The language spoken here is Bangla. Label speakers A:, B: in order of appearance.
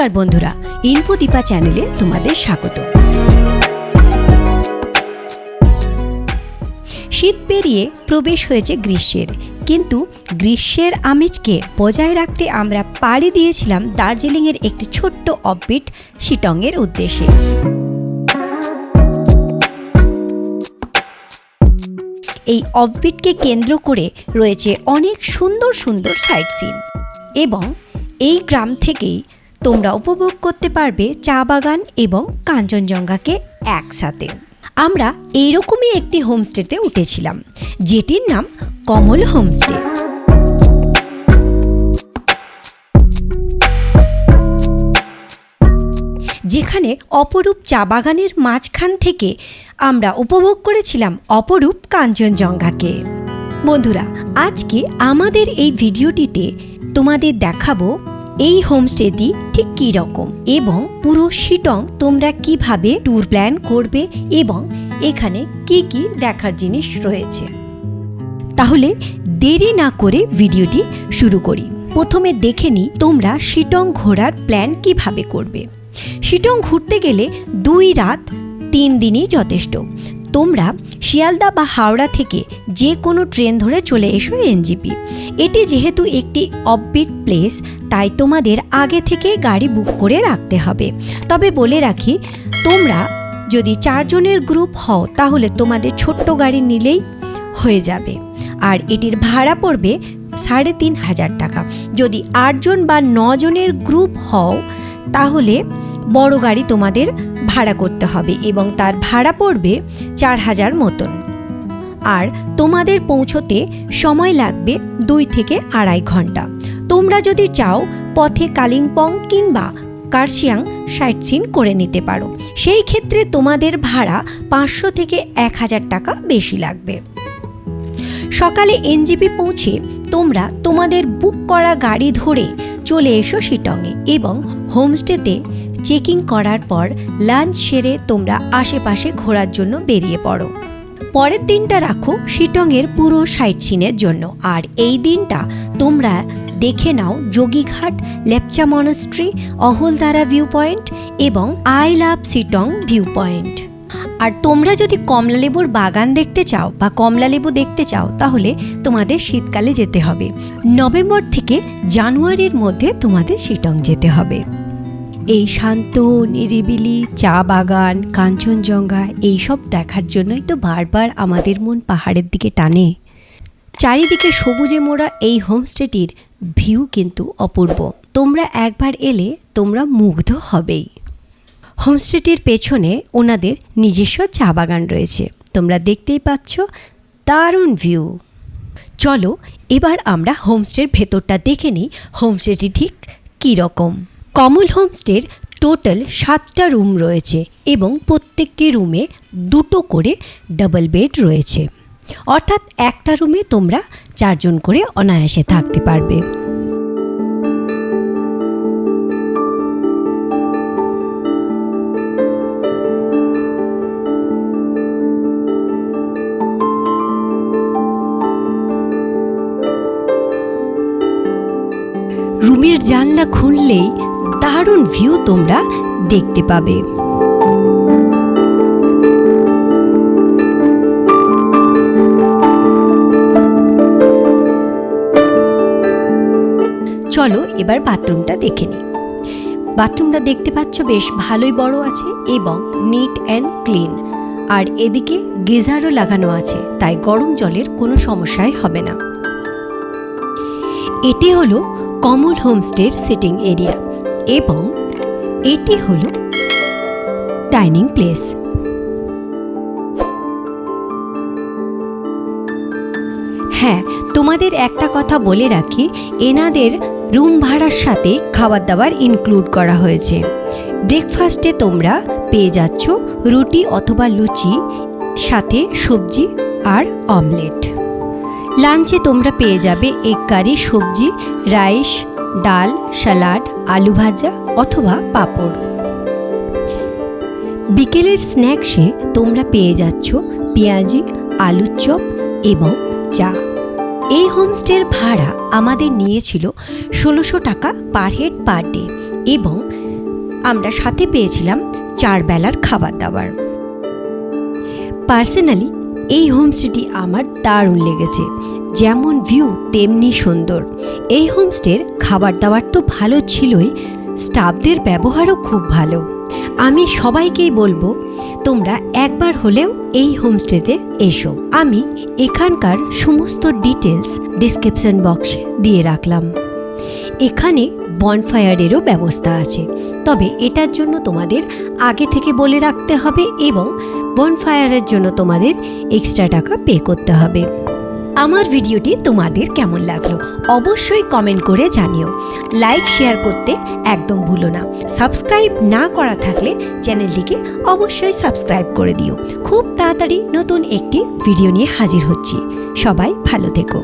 A: নমস্কার বন্ধুরা, ইনফোদীপা চ্যানেলে তোমাদের স্বাগত। শীত পেরিয়ে প্রবেশ হয়েছে গ্রীষ্মের, কিন্তু গ্রীষ্মের আমেজকে বজায় রাখতে আমরা পাড়ি দিয়েছিলাম দার্জিলিংয়ের একটি ছোট্ট অফবিট শিটংয়ের উদ্দেশ্যে। এই অফবিটকে কেন্দ্র করে রয়েছে অনেক সুন্দর সুন্দর সাইট সিন, এবং এই গ্রাম থেকেই তোমরা উপভোগ করতে পারবে চা বাগান এবং কাঞ্চনজঙ্ঘাকে একসাথে। আমরা এইরকমই একটি হোমস্টেতে উঠেছিলাম, যেটির নাম কমল হোমস্টে। যেখানে অপরূপ চা বাগানের মাঝখান থেকে আমরা উপভোগ করেছিলাম অপরূপ কাঞ্চনজঙ্ঘাকে। বন্ধুরা, আজকে আমাদের এই ভিডিওটিতে তোমাদের দেখাবো এই হোমস্টেটি ঠিক কী রকম এবং পুরো শিটং তোমরা কিভাবে ট্যুর প্ল্যান করবে এবং এখানে কি কি দেখার জিনিস রয়েছে। তাহলে দেরি না করে ভিডিওটি শুরু করি। প্রথমে দেখে নিই তোমরা শিটং ঘোরার প্ল্যান কিভাবে করবে। শিটং ঘুরতে গেলে 2 রাত 3 দিনই যথেষ্ট। তোমরা শিয়ালদা বা হাওড়া থেকে যে কোনো ট্রেন ধরে চলে এসো এনজেপি। এটি যেহেতু একটি অফবিট প্লেস, তাই তোমাদের আগে থেকে গাড়ি বুক করে রাখতে হবে। তবে বলে রাখি, তোমরা যদি 4 জনের গ্রুপ হও তাহলে তোমাদের ছোট্ট গাড়ি নিলেই হয়ে যাবে, আর এটির ভাড়া পড়বে 3,500 টাকা। যদি 8 জন বা 9 জনের গ্রুপ হও তাহলে বড় গাড়ি তোমাদের ভাড়া করতে হবে এবং তার ভাড়া পড়বে 4,000 মতন। আর তোমাদের পৌঁছতে সময় লাগবে 2 থেকে 2.5 ঘন্টা। তোমরা যদি চাও পথে কালিম্পং কিংবা কার্শিয়াং সাইট সিন করে নিতে পারো। সেই ক্ষেত্রে তোমাদের ভাড়া 500 থেকে 1,000 টাকা বেশি লাগবে। সকালে এনজেপি পৌঁছে তোমরা তোমাদের বুক করা গাড়ি ধরে চলে এসো শিটংয়ে এবং হোমস্টেতে চেকিং করার পর লাঞ্চ সেরে তোমরা আশেপাশে ঘোরার জন্য বেরিয়ে পড়ো। পরের দিনটা রাখো শিটংয়ের পুরো সাইট সিনের জন্য, আর এই দিনটা তোমরা দেখে নাও Jogighat, Lepcha monastery, Ahaldara view point এবং I love Sittong view point. আর তোমরা যদি কমলালেবুর বাগান দেখতে চাও বা কমলালেবু দেখতে চাও তাহলে তোমাদের শীতকালে যেতে হবে। নভেম্বর থেকে জানুয়ারির মধ্যে তোমাদের শিটং যেতে হবে। এই শান্ত নিরিবিলি চা বাগান, কাঞ্চনজঙ্ঘা এইসব দেখার জন্যই তো বারবার আমাদের মন পাহাড়ের দিকে টানে। চারিদিকে সবুজে মোড়া এই হোমস্টেটির ভিউ কিন্তু অপূর্ব। তোমরা একবার এলে তোমরা মুগ্ধ হবেই। হোমস্টেটির পেছনে ওনাদের নিজস্ব চা বাগান রয়েছে, তোমরা দেখতেই পাচ্ছ, দারুণ ভিউ। চলো এবার আমরা হোমস্টের ভেতরটা দেখে নিই হোমস্টেটি ঠিক কী রকম। কমল হোমস্টের টোটাল 7টা রুম রয়েছে এবং প্রত্যেকটি রুমে 2টো করে ডাবল বেড রয়েছে, অর্থাৎ একটা রুমে তোমরা 4 জন করে অনায়াসে থাকতে পারবে। রুমের জানলা খুললেই দারুণ ভিউ তোমরা দেখতে পাবে। চলো এবার বাথরুমটা দেখে নিই। বাথরুমটা দেখতে পাচ্ছ বেশ ভালোই বড় আছে এবং নিট অ্যান্ড ক্লিন, আর এদিকে গিজারও লাগানো আছে, তাই গরম জলের কোনো সমস্যাই হবে না। এটি হলো কমল হোমস্টের সিটিং এরিয়া এবং এটি হলো ডাইনিং প্লেস। হ্যাঁ, তোমাদের একটা কথা বলে রাখি, এনাদের রুম ভাড়ার সাথে খাবার দাবার ইনক্লুড করা হয়েছে। ব্রেকফাস্টে তোমরা পেয়ে যাচ্ছ রুটি অথবা লুচি, সাথে সবজি আর অমলেট। লাঞ্চে তোমরা পেয়ে যাবে এগ কারি, সবজি, রাইস, ডাল, স্যালাড, আলু ভাজা অথবা পাঁপড়। বিকেলের স্ন্যাক্সে তোমরা পেয়ে যাচ্ছ পেঁয়াজি, আলুর চপ এবং চা। এই হোমস্টের ভাড়া আমাদের নিয়েছিল 1600 টাকা পার হেড পার ডে এবং আমরা সাথে পেয়েছিলাম 4 বেলার খাবার দাবার। পার্সোনালি এই হোমস্টেটি আমার দারুণ লেগেছে, যেমন ভিউ তেমনি সুন্দর। এই হোমস্টের খাবার দাবার তো ভালো ছিলই, স্টাফদের ব্যবহারও খুব ভালো। আমি সবাইকেই বলবো তোমরা একবার হলেও এই হোমস্টেতে এসো। আমি এখানকার সমস্ত ডিটেলস ডিসক্রিপশন বক্সে দিয়ে রাখলাম। এখানে বনফায়ারেরও ব্যবস্থা আছে, তবে এটার জন্য তোমাদের আগে থেকে বলে রাখতে হবে এবং বনফায়ারের জন্য তোমাদের এক্সট্রা টাকা পে করতে হবে। আমার ভিডিওটি তোমাদের কেমন লাগলো অবশ্যই কমেন্ট করে জানিও। লাইক শেয়ার করতে একদম ভুলো না। সাবস্ক্রাইব না করা থাকলে চ্যানেলটিকে অবশ্যই সাবস্ক্রাইব করে দিও। খুব তাড়াতাড়ি নতুন একটি ভিডিও নিয়ে হাজির হচ্ছি। সবাই ভালো থেকো।